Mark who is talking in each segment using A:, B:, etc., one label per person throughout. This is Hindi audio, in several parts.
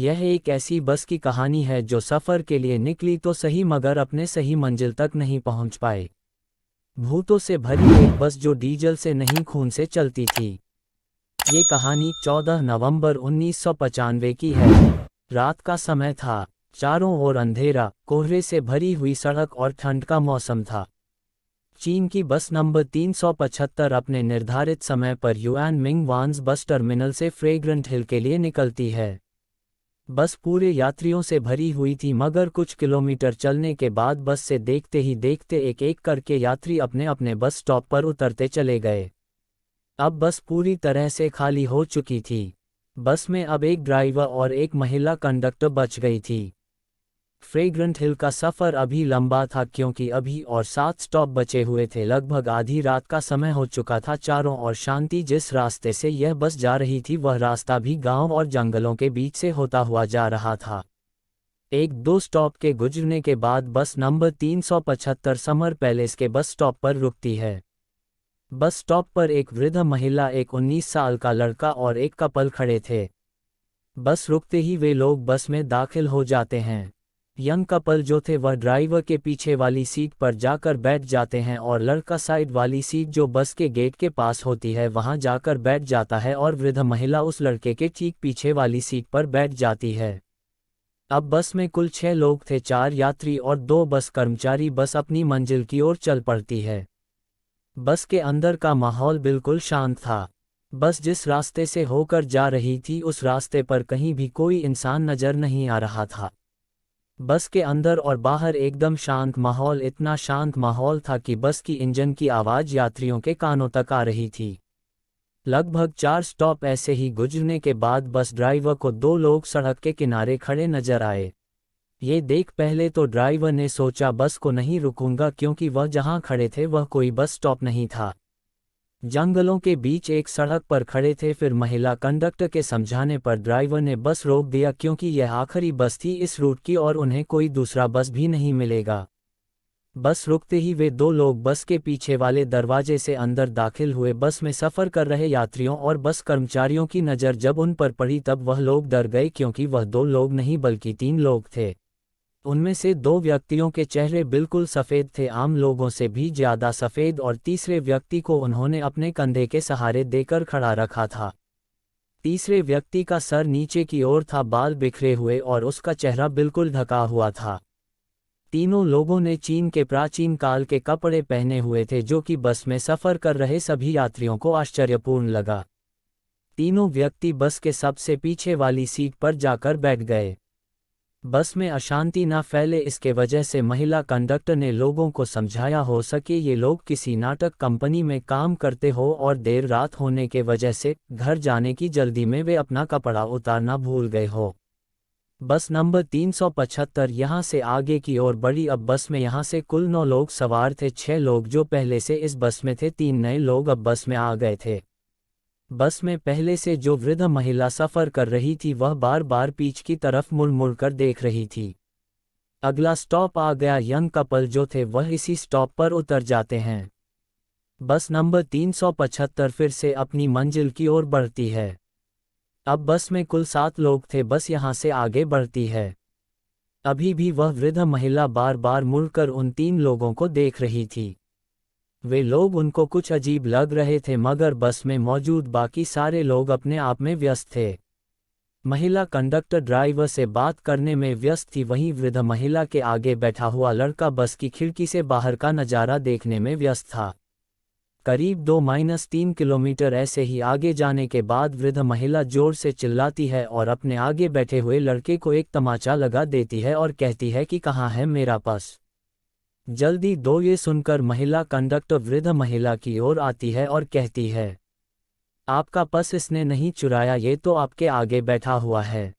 A: यह एक ऐसी बस की कहानी है जो सफ़र के लिए निकली तो सही मगर अपने सही मंजिल तक नहीं पहुंच पाए। भूतों से भरी एक बस जो डीजल से नहीं खून से चलती थी। ये कहानी 14 नवंबर 1995 की है। रात का समय था। चारों ओर अंधेरा, कोहरे से भरी हुई सड़क और ठंड का मौसम था। चीन की बस नंबर 375 अपने निर्धारित समय पर युआन मिंग वान्स बस टर्मिनल से फ्रेग्रेंट हिल के लिए निकलती है। बस पूरे यात्रियों से भरी हुई थी मगर कुछ किलोमीटर चलने के बाद बस से देखते ही देखते एक एक करके यात्री अपने अपने बस स्टॉप पर उतरते चले गए। अब बस पूरी तरह से खाली हो चुकी थी। बस में अब एक ड्राइवर और एक महिला कंडक्टर बच गई थी। फ्रेग्रेंट हिल का सफ़र अभी लंबा था क्योंकि अभी और 7 स्टॉप बचे हुए थे। लगभग आधी रात का समय हो चुका था। चारों ओर शांति। जिस रास्ते से यह बस जा रही थी वह रास्ता भी गांव और जंगलों के बीच से होता हुआ जा रहा था। एक दो स्टॉप के गुजरने के बाद बस नंबर 375 समर पैलेस के बस स्टॉप पर रुकती है। बस स्टॉप पर एक वृद्ध महिला, एक 19 साल का लड़का और एक कपल खड़े थे। बस रुकते ही वे लोग बस में दाखिल हो जाते हैं। यंग कपल जो थे वह ड्राइवर के पीछे वाली सीट पर जाकर बैठ जाते हैं और लड़का साइड वाली सीट जो बस के गेट के पास होती है वहां जाकर बैठ जाता है और वृद्ध महिला उस लड़के के ठीक पीछे वाली सीट पर बैठ जाती है। अब बस में कुल 6 लोग थे, 4 यात्री और 2 बस कर्मचारी। बस अपनी मंजिल की ओर चल पड़ती है। बस के अंदर का माहौल बिल्कुल शांत था। बस जिस रास्ते से होकर जा रही थी उस रास्ते पर कहीं भी कोई इंसान नजर नहीं आ रहा था। बस के अंदर और बाहर एकदम शांत माहौल। इतना शांत माहौल था कि बस की इंजन की आवाज़ यात्रियों के कानों तक आ रही थी। लगभग 4 स्टॉप ऐसे ही गुजरने के बाद बस ड्राइवर को 2 लोग सड़क के किनारे खड़े नजर आए। ये देख पहले तो ड्राइवर ने सोचा बस को नहीं रुकूंगा क्योंकि वह जहां खड़े थे वह कोई बस स्टॉप नहीं था। जंगलों के बीच एक सड़क पर खड़े थे। फिर महिला कंडक्टर के समझाने पर ड्राइवर ने बस रोक दिया क्योंकि यह आखिरी बस थी इस रूट की और उन्हें कोई दूसरा बस भी नहीं मिलेगा। बस रुकते ही वे 2 लोग बस के पीछे वाले दरवाजे से अंदर दाखिल हुए। बस में सफ़र कर रहे यात्रियों और बस कर्मचारियों की नज़र जब उन पर पड़ी तब वह लोग डर गए क्योंकि वह 2 लोग नहीं बल्कि 3 लोग थे। उनमें से 2 व्यक्तियों के चेहरे बिल्कुल सफ़ेद थे, आम लोगों से भी ज़्यादा सफ़ेद, और तीसरे व्यक्ति को उन्होंने अपने कंधे के सहारे देकर खड़ा रखा था। तीसरे व्यक्ति का सर नीचे की ओर था, बाल बिखरे हुए और उसका चेहरा बिल्कुल ढका हुआ था। तीनों लोगों ने चीन के प्राचीन काल के कपड़े पहने हुए थे जो कि बस में सफ़र कर रहे सभी यात्रियों को आश्चर्यपूर्ण लगा। तीनों व्यक्ति बस के सबसे पीछे वाली सीट पर जाकर बैठ गए। बस में अशांति ना फैले इसके वजह से महिला कंडक्टर ने लोगों को समझाया हो सके ये लोग किसी नाटक कंपनी में काम करते हो और देर रात होने के वजह से घर जाने की जल्दी में वे अपना कपड़ा उतारना भूल गए हो। बस नंबर 375 यहाँ से आगे की ओर बढ़ी। अब बस में यहाँ से कुल 9 लोग सवार थे। 6 लोग जो पहले से इस बस में थे, 3 नए लोग अब बस में आ गए थे। बस में पहले से जो वृद्ध महिला सफ़र कर रही थी वह बार बार पीछ की तरफ मुड़ मुड़ कर देख रही थी। अगला स्टॉप आ गया। यंग कपल जो थे वह इसी स्टॉप पर उतर जाते हैं। बस नंबर 375 फिर से अपनी मंजिल की ओर बढ़ती है। अब बस में कुल 7 लोग थे। बस यहाँ से आगे बढ़ती है। अभी भी वह वृद्ध महिला बार बार मुड़कर उन 3 लोगों को देख रही थी। वे लोग उनको कुछ अजीब लग रहे थे मगर बस में मौजूद बाकी सारे लोग अपने आप में व्यस्त थे। महिला कंडक्टर ड्राइवर से बात करने में व्यस्त थी, वहीं वृद्ध महिला के आगे बैठा हुआ लड़का बस की खिड़की से बाहर का नज़ारा देखने में व्यस्त था। करीब 2-3 किलोमीटर ऐसे ही आगे जाने के बाद वृद्ध महिला जोर से चिल्लाती है और अपने आगे बैठे हुए लड़के को एक तमाचा लगा देती है और कहती है कि कहाँ है मेरा पर्स, जल्दी दो। ये सुनकर महिला कंडक्टर वृद्ध महिला की ओर आती है और कहती है, आपका पर्स इसने नहीं चुराया, ये तो आपके आगे बैठा हुआ है।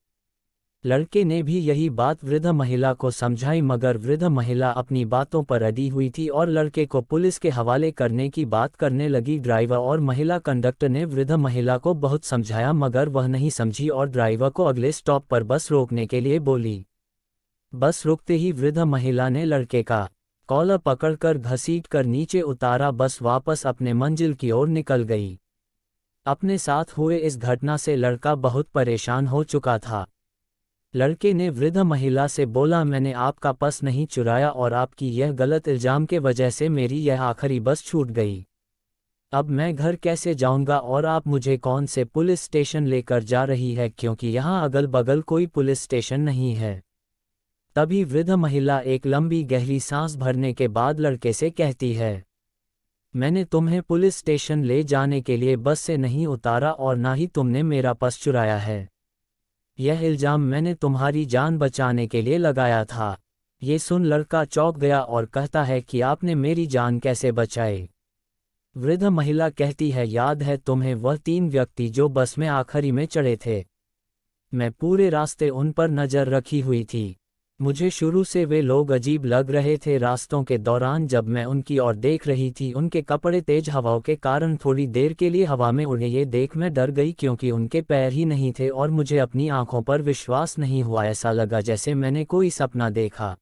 A: लड़के ने भी यही बात वृद्ध महिला को समझाई मगर वृद्ध महिला अपनी बातों पर अड़ी हुई थी और लड़के को पुलिस के हवाले करने की बात करने लगी। ड्राइवर और महिला कंडक्टर ने वृद्ध महिला को बहुत समझाया मगर वह नहीं समझी और ड्राइवर को अगले स्टॉप पर बस रोकने के लिए बोली। बस रुकते ही वृद्ध महिला ने लड़के का कॉलर पकड़कर घसीटकर नीचे उतारा। बस वापस अपने मंजिल की ओर निकल गई। अपने साथ हुए इस घटना से लड़का बहुत परेशान हो चुका था। लड़के ने वृद्ध महिला से बोला, मैंने आपका पर्स नहीं चुराया और आपकी यह गलत इल्जाम के वजह से मेरी यह आखिरी बस छूट गई। अब मैं घर कैसे जाऊंगा और आप मुझे कौन से पुलिस स्टेशन लेकर जा रही है, क्योंकि यहाँ अगल बगल कोई पुलिस स्टेशन नहीं है। तभी वृद्ध महिला एक लंबी गहरी सांस भरने के बाद लड़के से कहती है, मैंने तुम्हें पुलिस स्टेशन ले जाने के लिए बस से नहीं उतारा और ना ही तुमने मेरा पर्स चुराया है। यह इल्जाम मैंने तुम्हारी जान बचाने के लिए लगाया था। ये सुन लड़का चौंक गया और कहता है कि आपने मेरी जान कैसे बचाई। वृद्ध महिला कहती है, याद है तुम्हें वह 3 व्यक्ति जो बस में आखिरी में चढ़े थे? मैं पूरे रास्ते उन पर नज़र रखी हुई थी। मुझे शुरू से वे लोग अजीब लग रहे थे। रास्तों के दौरान जब मैं उनकी ओर देख रही थी, उनके कपड़े तेज हवाओं के कारण थोड़ी देर के लिए हवा में उड़े। ये देख मैं डर गई क्योंकि उनके पैर ही नहीं थे और मुझे अपनी आंखों पर विश्वास नहीं हुआ। ऐसा लगा जैसे मैंने कोई सपना देखा।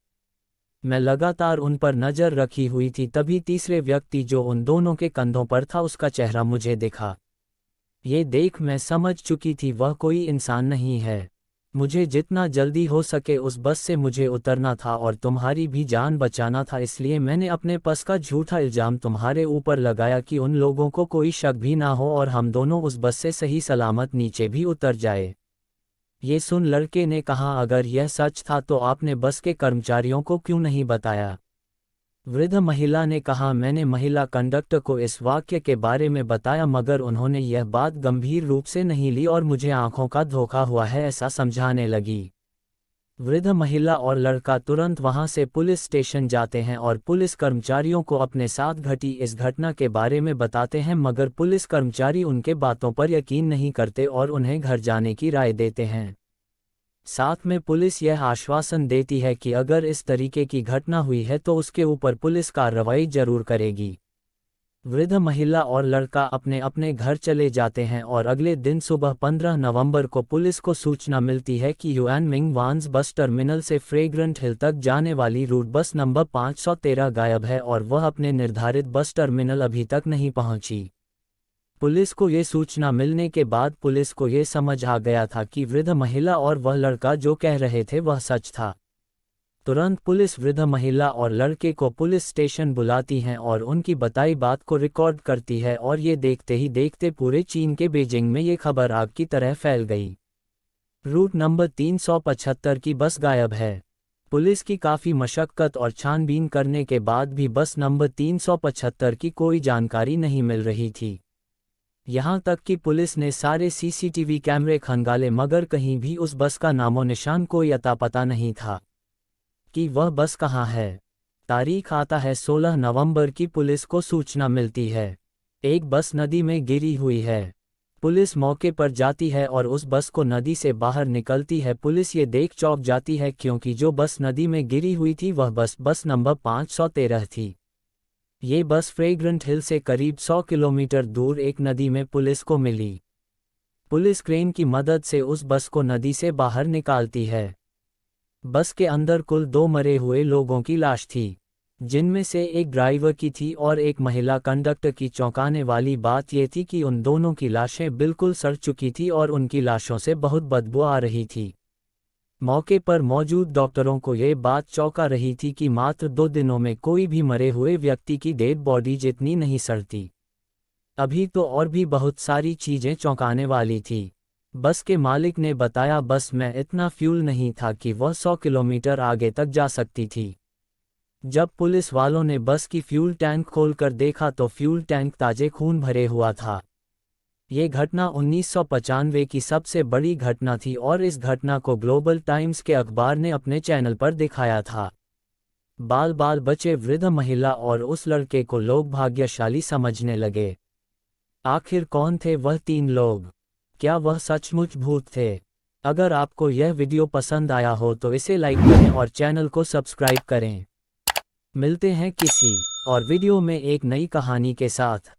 A: मैं लगातार उन पर नज़र रखी हुई थी। तभी तीसरे व्यक्ति जो उन दोनों के कंधों पर था, उसका चेहरा मुझे दिखा। ये देख मैं समझ चुकी थी वह कोई इंसान नहीं है। मुझे जितना जल्दी हो सके उस बस से मुझे उतरना था और तुम्हारी भी जान बचाना था। इसलिए मैंने अपने पर्स का झूठा इल्ज़ाम तुम्हारे ऊपर लगाया कि उन लोगों को कोई शक भी ना हो और हम दोनों उस बस से सही सलामत नीचे भी उतर जाए। ये सुन लड़के ने कहा, अगर यह सच था तो आपने बस के कर्मचारियों को क्यों नहीं बताया? वृद्ध महिला ने कहा, मैंने महिला कंडक्टर को इस वाक्य के बारे में बताया मगर उन्होंने यह बात गंभीर रूप से नहीं ली और मुझे आंखों का धोखा हुआ है ऐसा समझाने लगी। वृद्ध महिला और लड़का तुरंत वहां से पुलिस स्टेशन जाते हैं और पुलिस कर्मचारियों को अपने साथ घटी इस घटना के बारे में बताते हैं, मगर पुलिस कर्मचारी उनके बातों पर यकीन नहीं करते और उन्हें घर जाने की राय देते हैं। साथ में पुलिस यह आश्वासन देती है कि अगर इस तरीके की घटना हुई है तो उसके ऊपर पुलिस कार्रवाई जरूर करेगी। वृद्ध महिला और लड़का अपने अपने घर चले जाते हैं और अगले दिन सुबह 15 नवंबर को पुलिस को सूचना मिलती है कि युआन मिंग वान्स बस टर्मिनल से फ्रेग्रेंट हिल तक जाने वाली रूट बस नंबर 513 गायब है और वह अपने निर्धारित बस टर्मिनल अभी तक नहीं पहुंची। पुलिस को ये सूचना मिलने के बाद पुलिस को ये समझ आ गया था कि वृद्ध महिला और वह लड़का जो कह रहे थे वह सच था। तुरंत पुलिस वृद्ध महिला और लड़के को पुलिस स्टेशन बुलाती हैं और उनकी बताई बात को रिकॉर्ड करती है और ये देखते ही देखते पूरे चीन के बीजिंग में ये खबर आग की तरह फैल गई। रूट नंबर 375 की बस गायब है। पुलिस की काफ़ी मशक्कत और छानबीन करने के बाद भी बस नंबर 375 की कोई जानकारी नहीं मिल रही थी। यहाँ तक कि पुलिस ने सारे सीसीटीवी कैमरे खंगाले मगर कहीं भी उस बस का नामो निशान कोई अता पता नहीं था कि वह बस कहाँ है। तारीख आता है 16 नवंबर की। पुलिस को सूचना मिलती है एक बस नदी में गिरी हुई है। पुलिस मौके पर जाती है और उस बस को नदी से बाहर निकलती है। पुलिस ये देख चौंक जाती है क्योंकि जो बस नदी में गिरी हुई थी वह बस नंबर 513 थी। ये बस फ्रेग्रेंट हिल से करीब 100 किलोमीटर दूर एक नदी में पुलिस को मिली। पुलिस क्रेन की मदद से उस बस को नदी से बाहर निकालती है। बस के अंदर कुल 2 मरे हुए लोगों की लाश थी, जिनमें से एक ड्राइवर की थी और एक महिला कंडक्टर की। चौंकाने वाली बात यह थी कि उन दोनों की लाशें बिल्कुल सड़ चुकी थी और उनकी लाशों से बहुत बदबू आ रही थी। मौके पर मौजूद डॉक्टरों को ये बात चौंका रही थी कि मात्र 2 दिनों में कोई भी मरे हुए व्यक्ति की डेड बॉडी जितनी नहीं सड़ती। अभी तो और भी बहुत सारी चीज़ें चौंकाने वाली थी। बस के मालिक ने बताया, बस में इतना फ्यूल नहीं था कि वह 100 किलोमीटर आगे तक जा सकती थी। जब पुलिस वालों ने बस की फ्यूल टैंक खोलकर देखा तो फ्यूल टैंक ताजे खून भरे हुआ था। ये घटना 1995 की सबसे बड़ी घटना थी और इस घटना को ग्लोबल टाइम्स के अखबार ने अपने चैनल पर दिखाया था। बाल बाल बचे वृद्ध महिला और उस लड़के को लोग भाग्यशाली समझने लगे। आखिर कौन थे वह 3 लोग? क्या वह सचमुच भूत थे? अगर आपको यह वीडियो पसंद आया हो तो इसे लाइक करें और चैनल को सब्सक्राइब करें। मिलते हैं किसी और वीडियो में एक नई कहानी के साथ।